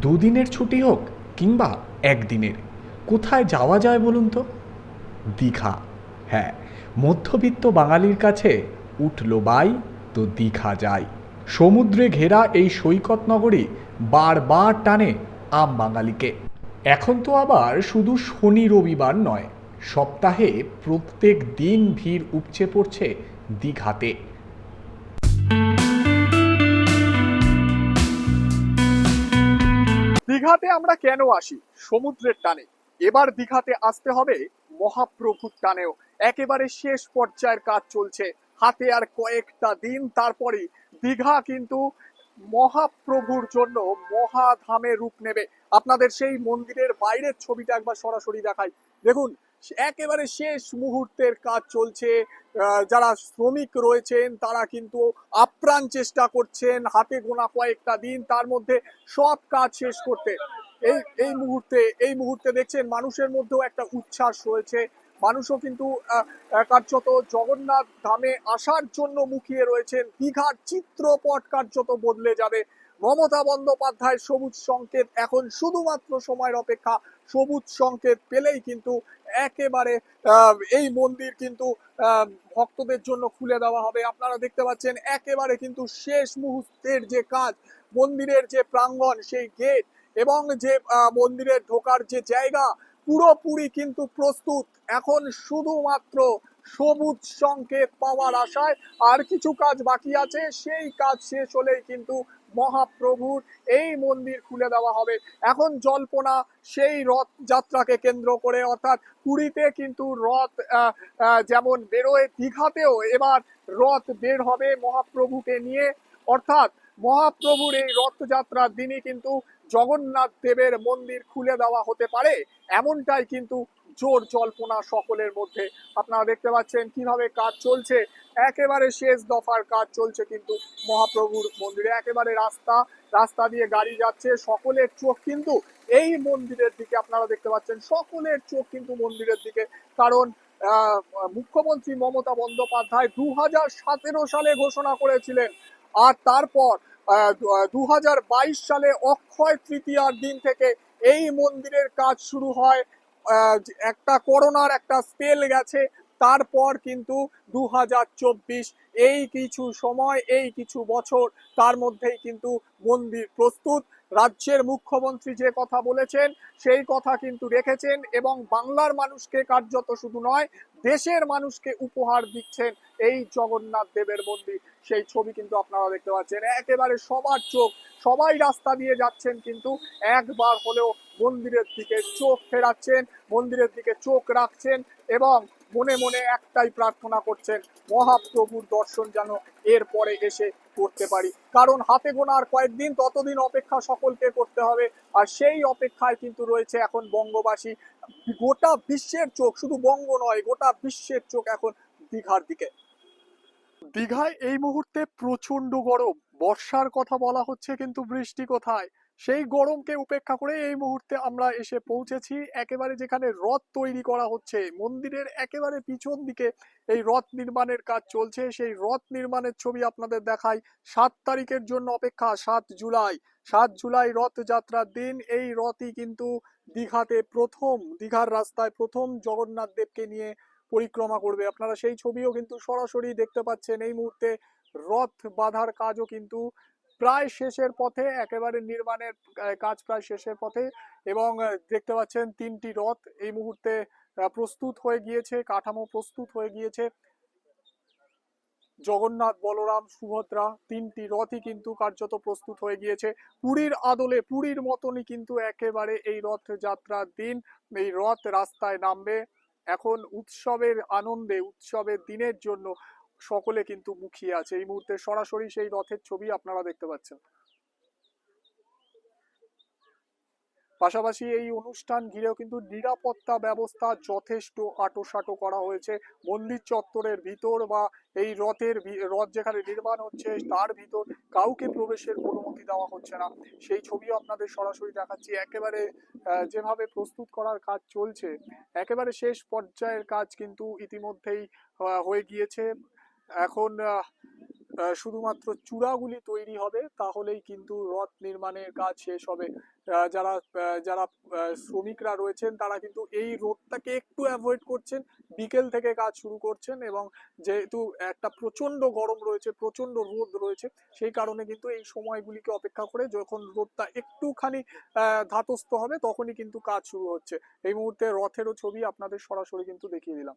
দুদিনের ছুটি হোক কিংবা একদিনের, কোথায় যাওয়া যায় বলুন তো? দীঘা। হ্যাঁ, মধ্যবিত্ত বাঙালির কাছে উঠল বাই তো দীঘা যায়। সমুদ্রে ঘেরা এই সৈকত নগরী বারবার টানে আম বাঙালিকে। এখন তো আবার শুধু শনি রবিবার নয়, সপ্তাহে প্রত্যেক দিন ভিড় উপচে পড়ছে দীঘাতে। দীঘাতে আমরা কেন আসি? সমুদ্রের টানে। এবার দীঘাতে আসতে হবে মহাপ্রভুর টানেও। একেবারে শেষ পর্যায়ের কাজ চলছে, হাতে আর কয়েকটা দিন, তারপরে দীঘা কিন্তু মহাপ্রভুর জন্য মহাধামে রূপ নেবে। আপনাদের সেই মন্দিরের বাইরের ছবিটা একবার সরাসরি দেখাই। দেখুন, একেবারে শেষ মুহূর্তের কাজ চলছে। যারা শ্রমিক রয়েছেন তারা কিন্তু আপ্রাণ চেষ্টা করছেন, হাতে গোনা কয়েকটা দিন, তার মধ্যে সব কাজ শেষ করতে। এই এই মুহূর্তে দেখছেন মানুষের মধ্যেও একটা উচ্ছ্বাস রয়েছে। মানুষও কিন্তু কার্যত জগন্নাথ ধামে আসার জন্য মুখিয়ে রয়েছেন। দীঘার চিত্রপট কার্যত বদলে যাবে। মমতা বন্দ্যোপাধ্যায় সবুজ সংকেত, এখন শুধুমাত্র সময়ের অপেক্ষা। সবুজ সংকেত পেলেই কিন্তু একেবারে এই মন্দির কিন্তু ভক্তদের জন্য খুলে দেওয়া হবে। আপনারা দেখতে পাচ্ছেন একেবারে কিন্তু শেষ মুহূর্তের যে কাজ, মন্দিরের যে প্রাঙ্গণ, সেই গেট এবং যে মন্দিরের ঢোকার যে জায়গা পুরোপুরি কিন্তু প্রস্তুত। এখন শুধুমাত্র সবুজ সংকেত পাওয়ার আশায় আর কিছু কাজ বাকি আছে। সেই কাজ শেষ হলেই কিন্তু মহাপ্রভুর এই মন্দির খুলে দেওয়া হবে। এখন জল্পনা সেই রথ যাত্রাকে কেন্দ্র করে, অর্থাৎ পুরীতে কিন্তু রথ যেমন বেরোয়, দীঘাতেও এবার রথ বের হবে মহাপ্রভুকে নিয়ে। অর্থাৎ মহাপ্রভুর এই রথযাত্রার দিনই কিন্তু জগন্নাথ দেবের মন্দির খুলে দেওয়া হতে পারে, এমনটাই কিন্তু জোর জল্পনা সকলের মধ্যে। আপনারা দেখতে পাচ্ছেন কিভাবে কাজ চলছে, একেবারে শেষ দফার কাজ চলছে কিন্তু মহাপ্রভুর মন্দিরে। একেবারে রাস্তা রাস্তা দিয়ে গাড়ি যাচ্ছে, সকলের চোখ কিন্তু এই মন্দিরের দিকে। আপনারা দেখতে পাচ্ছেন সকলের চোখ কিন্তু মন্দিরের দিকে, কারণ মুখ্যমন্ত্রী মমতা বন্দ্যোপাধ্যায় 2017 সালে ঘোষণা করেছিলেন, আর তারপর 2022 সালে অক্ষয় তৃতীয়ার দিন থেকে এই মন্দিরের কাজ শুরু হয়। একটা করোনার একটা স্পেল গেছে, তারপর কিন্তু 2024 এই কিছু সময়, এই কিছু বছর, তার মধ্যেই কিন্তু মন্দির প্রস্তুত। রাজ্যের মুখ্যমন্ত্রী যে কথা বলেছেন সেই কথা কিন্তু রেখেছেন, এবং বাংলার মানুষকে কার্যত শুধু নয়, দেশের মানুষকে উপহার দিচ্ছেন এই জগন্নাথ দেবের মন্দির। সেই ছবি কিন্তু আপনারা দেখতে পাচ্ছেন। একেবারে সবার চোখ, সবাই রাস্তা দিয়ে যাচ্ছেন কিন্তু একবার হলেও মন্দিরের দিকে চোখ ফেরাচ্ছেন, মন্দিরের দিকে চোখ রাখছেন, এবং মনে মনে একটাই প্রার্থনা করছেন, মহাপ্রভুর দর্শন যেন এরপরে এসে করতে পারি। কারণ হাতে গোনা আর কয়েকদিন, ততদিন অপেক্ষা সকলকে করতে হবে। আর সেই অপেক্ষায় কিন্তু রয়েছে এখন বঙ্গবাসী। গোটা বিশ্বের চোখ, শুধু বঙ্গ নয়, গোটা বিশ্বের চোখ এখন দীঘার দিকে। দীঘায় এই মুহূর্তে প্রচন্ড গরম। বর্ষার কথা বলা হচ্ছে কিন্তু বৃষ্টি কোথায়? সেই গরমকে উপেক্ষা করে এই মুহূর্তে আমরা এসে পৌঁছেছি একেবারে যেখানে রথ তৈরি করা হচ্ছে। মন্দিরের একেবারে পিছন দিকে এই রথ নির্মাণের কাজ চলছে। সেই রথ নির্মাণের ছবি আপনাদের দেখাই। 7 তারিখের জন্য অপেক্ষা, 7 জুলাই। 7 জুলাই রথযাত্রার দিন এই রথই কিন্তু দীঘাতে প্রথম, দীঘার রাস্তায় প্রথম জগন্নাথ দেবকে নিয়ে পরিক্রমা করবে। আপনারা সেই ছবিও কিন্তু সরাসরি দেখতে পাচ্ছেন। এই মুহূর্তে রথ বাঁধার কাজও কিন্তু প্রায় শেষের পথে, একেবারে নির্মাণের কাজ প্রায় শেষের পথে। এবং দেখতে পাচ্ছেন 3টি রথ এই মুহূর্তে প্রস্তুত হয়ে গিয়েছে, কাঠামো প্রস্তুত হয়ে গিয়েছে। জগন্নাথ, বলরাম, সুভদ্রা 3টি রথই কিন্তু কার্যত প্রস্তুত হয়ে গিয়েছে। পুরীর আদলে, পুরীর মতনই কিন্তু একেবারে এই রথযাত্রার দিন এই রথ রাস্তায় নামবে। এখন উৎসবের আনন্দে, উৎসবের দিনের জন্য সকলে কিন্তু মুখিয়ে আছে। এই মুহূর্তে সরাসরি সেই রথের ছবি আপনারা দেখতে পাচ্ছেন। পাশাপাশি এই অনুষ্ঠান ঘিরেও কিন্তু নিরাপত্তা ব্যবস্থা যথেষ্ট আঁটোসাঁটো করা হয়েছে। মন্দির চত্বরের ভিতর বা এই রথ যেখানে নির্মাণ হচ্ছে তার ভিতর কাউকে প্রবেশের অনুমতি দেওয়া হচ্ছে না। সেই ছবিও আপনাদের সরাসরি দেখাচ্ছি। একেবারে যেভাবে প্রস্তুত করার কাজ চলছে, একেবারে শেষ পর্যায়ের কাজ কিন্তু ইতিমধ্যেই হয়ে গিয়েছে। এখন শুধুমাত্র চূড়াগুলি তৈরি হবে, তাহলেই কিন্তু রথ নির্মাণের কাজ শেষ হবে। যারা শ্রমিকরা রয়েছেন তারা কিন্তু এই রোদটাকে একটু অ্যাভয়েড করছেন, বিকেল থেকে কাজ শুরু করছেন, এবং যেহেতু একটা প্রচন্ড গরম রয়েছে, প্রচন্ড রোদ রয়েছে, সেই কারণে কিন্তু এই সময়গুলিকে অপেক্ষা করে যখন রোদটা একটুখানি ধাতস্থ হবে তখনই কিন্তু কাজ শুরু হচ্ছে। এই মুহূর্তে রথেরও ছবি আপনাদের সরাসরি কিন্তু দেখিয়ে দিলাম।